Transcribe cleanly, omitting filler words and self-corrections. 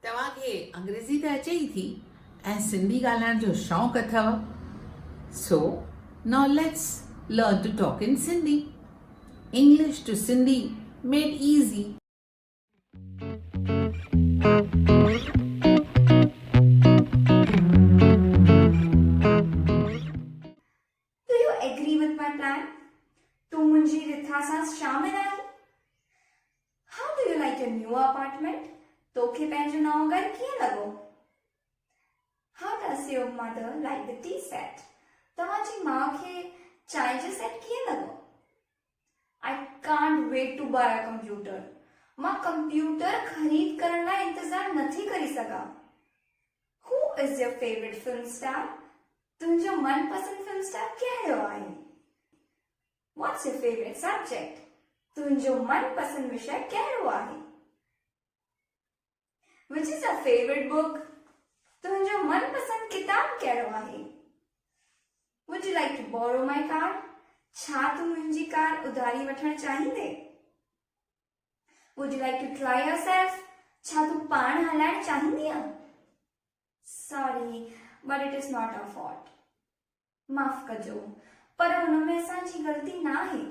तव्हांखे अंग्रेज़ी त अचे ई थी ऐं सिंधी ॻाल्हाइण जो शौक़ु अथव। So now let's learn to talk in Sindhi. English to Sindhi made easy। Do you agree with my plan? तू मुंहिंजी रिथा सां शामिल आहीं? How do you like your new apartment? तोखे पंहिंजो नओं घर कीअं लॻो? How does your mother like the tea set? तव्हांजी माउ खे चांहि जो सेट कीअं लॻो? I can't wait to buy a computer. मां कंप्यूटर ख़रीद करण लाइ इंतज़ार नथी करे सघां। Who is your favorite film star? तुंहिंजो मनपसंद फिल्म स्टार कहिड़ो आहे? What's your favorite subject? तुंहिंजो मनपसंद विषय कहिड़ो आहे? Which is your favorite book? तुंहिंजो मनपसंद किताब कहिड़ो आहे? Would you like to borrow my car? छा तूं मुंहिंजी कार उधारी वठणु चाहींदे? Would you like to try yourself? छा तूं पाण हलाइणु चाहींदीअं? Sorry, but it is not our fault. माफ़ कजो, पर हुन में असांजी ग़लती न आहे।